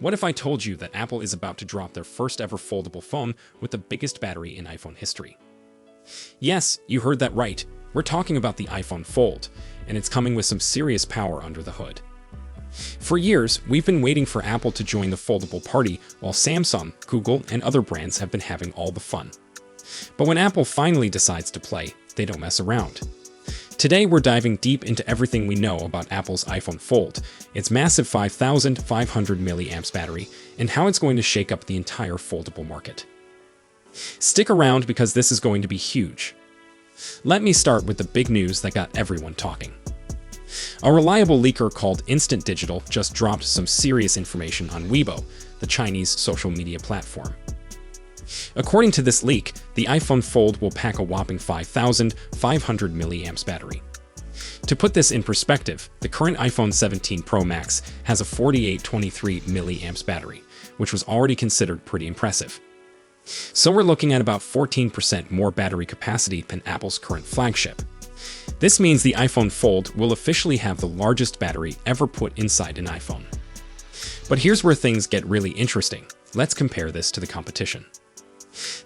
What if I told you that Apple is about to drop their first ever foldable phone with the biggest battery in iPhone history? Yes, you heard that right. We're talking about the iPhone Fold, and it's coming with some serious power under the hood. For years, we've been waiting for Apple to join the foldable party, while Samsung, Google, and other brands have been having all the fun. But when Apple finally decides to play, they don't mess around. Today, we're diving deep into everything we know about Apple's iPhone Fold, its massive 5,500 mAh battery, and how it's going to shake up the entire foldable market. Stick around because this is going to be huge. Let me start with the big news that got everyone talking. A reliable leaker called Instant Digital just dropped some serious information on Weibo, the Chinese social media platform. According to this leak, the iPhone Fold will pack a whopping 5,500 mAh battery. To put this in perspective, the current iPhone 17 Pro Max has a 4823 mAh battery, which was already considered pretty impressive. So we're looking at about 14% more battery capacity than Apple's current flagship. This means the iPhone Fold will officially have the largest battery ever put inside an iPhone. But here's where things get really interesting. Let's compare this to the competition.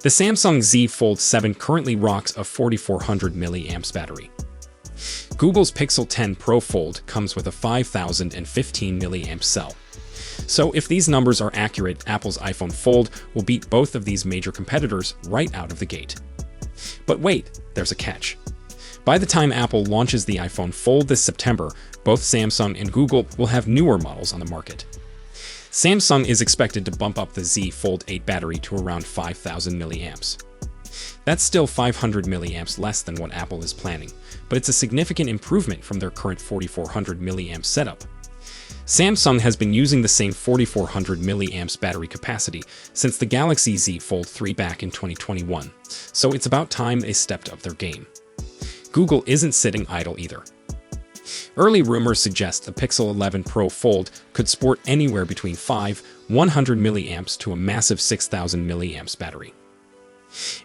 The Samsung Z Fold 7 currently rocks a 4400 mAh battery. Google's Pixel 10 Pro Fold comes with a 5015 mAh cell. So if these numbers are accurate, Apple's iPhone Fold will beat both of these major competitors right out of the gate. But wait, there's a catch. By the time Apple launches the iPhone Fold this September, both Samsung and Google will have newer models on the market. Samsung is expected to bump up the Z Fold 8 battery to around 5,000 mAh. That's still 500 mAh less than what Apple is planning, but it's a significant improvement from their current 4400 mAh setup. Samsung has been using the same 4400 mAh battery capacity since the Galaxy Z Fold 3 back in 2021, so it's about time they stepped up their game. Google isn't sitting idle either. Early rumors suggest the Pixel 11 Pro Fold could sport anywhere between 100 mAh to a massive 6,000 mAh battery.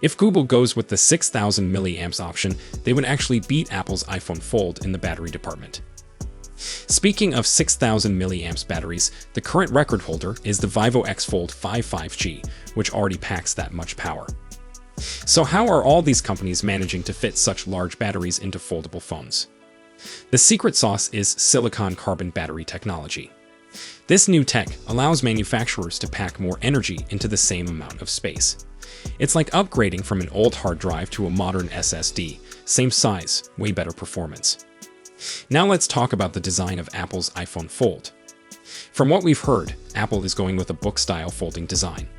If Google goes with the 6,000 mAh option, they would actually beat Apple's iPhone Fold in the battery department. Speaking of 6,000 mAh batteries, the current record holder is the Vivo X Fold 5 5G, which already packs that much power. So how are all these companies managing to fit such large batteries into foldable phones? The secret sauce is silicon carbon battery technology. This new tech allows manufacturers to pack more energy into the same amount of space. It's like upgrading from an old hard drive to a modern SSD, same size, way better performance. Now let's talk about the design of Apple's iPhone Fold. From what we've heard, Apple is going with a book-style folding design.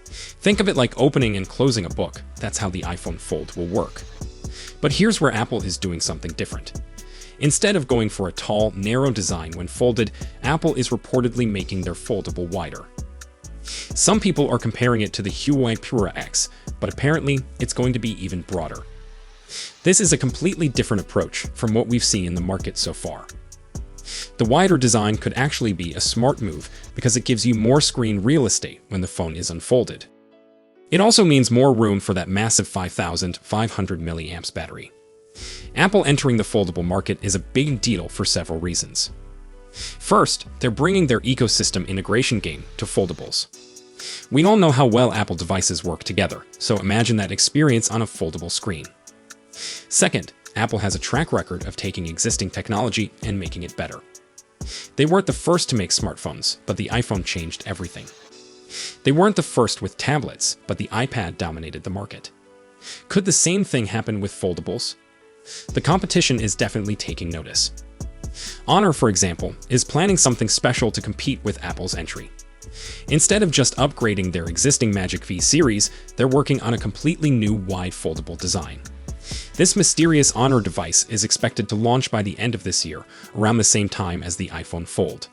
Think of it like opening and closing a book. That's how the iPhone Fold will work. But here's where Apple is doing something different. Instead of going for a tall, narrow design when folded, Apple is reportedly making their foldable wider. Some people are comparing it to the Huawei Pura X, but apparently it's going to be even broader. This is a completely different approach from what we've seen in the market so far. The wider design could actually be a smart move because it gives you more screen real estate when the phone is unfolded. It also means more room for that massive 5,500 mAh battery. Apple entering the foldable market is a big deal for several reasons. First, they're bringing their ecosystem integration game to foldables. We all know how well Apple devices work together, so imagine that experience on a foldable screen. Second, Apple has a track record of taking existing technology and making it better. They weren't the first to make smartphones, but the iPhone changed everything. They weren't the first with tablets, but the iPad dominated the market. Could the same thing happen with foldables? The competition is definitely taking notice. Honor, for example, is planning something special to compete with Apple's entry. Instead of just upgrading their existing Magic V series, they're working on a completely new wide foldable design. This mysterious Honor device is expected to launch by the end of this year, around the same time as the iPhone Fold.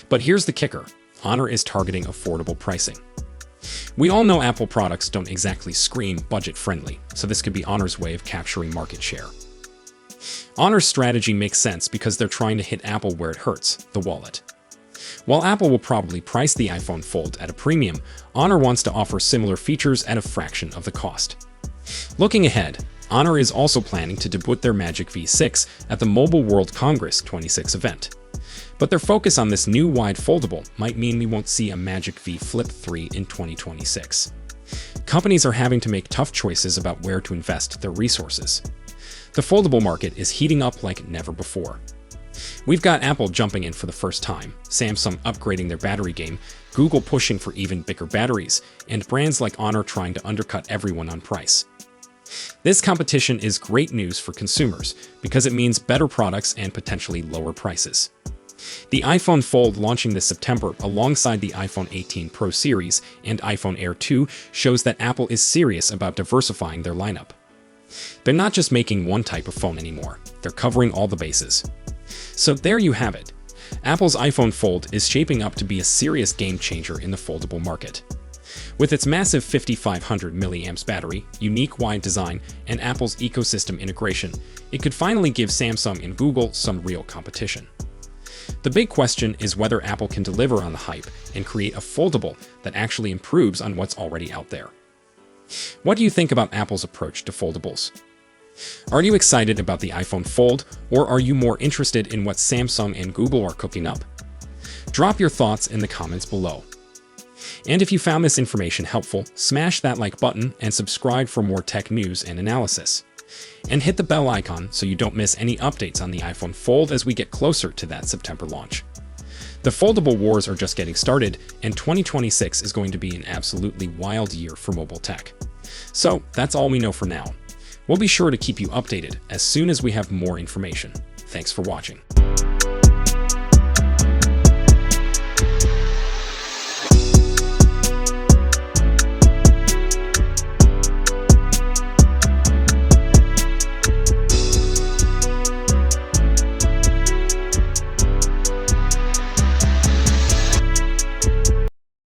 But here's the kicker: Honor is targeting affordable pricing. We all know Apple products don't exactly scream budget-friendly, so this could be Honor's way of capturing market share. Honor's strategy makes sense because they're trying to hit Apple where it hurts, the wallet. While Apple will probably price the iPhone Fold at a premium, Honor wants to offer similar features at a fraction of the cost. Looking ahead, Honor is also planning to debut their Magic V6 at the Mobile World Congress 26 event. But their focus on this new wide foldable might mean we won't see a Magic V Flip 3 in 2026. Companies are having to make tough choices about where to invest their resources. The foldable market is heating up like never before. We've got Apple jumping in for the first time, Samsung upgrading their battery game, Google pushing for even bigger batteries, and brands like Honor trying to undercut everyone on price. This competition is great news for consumers because it means better products and potentially lower prices. The iPhone Fold launching this September alongside the iPhone 18 Pro series and iPhone Air 2 shows that Apple is serious about diversifying their lineup. They're not just making one type of phone anymore, they're covering all the bases. So there you have it. Apple's iPhone Fold is shaping up to be a serious game changer in the foldable market. With its massive 5500 mAh battery, unique wide design, and Apple's ecosystem integration, it could finally give Samsung and Google some real competition. The big question is whether Apple can deliver on the hype and create a foldable that actually improves on what's already out there. What do you think about Apple's approach to foldables? Are you excited about the iPhone Fold, or are you more interested in what Samsung and Google are cooking up? Drop your thoughts in the comments below. And if you found this information helpful, smash that like button and subscribe for more tech news and analysis. And hit the bell icon so you don't miss any updates on the iPhone Fold as we get closer to that September launch. The foldable wars are just getting started, and 2026 is going to be an absolutely wild year for mobile tech. So that's all we know for now. We'll be sure to keep you updated as soon as we have more information. Thanks for watching.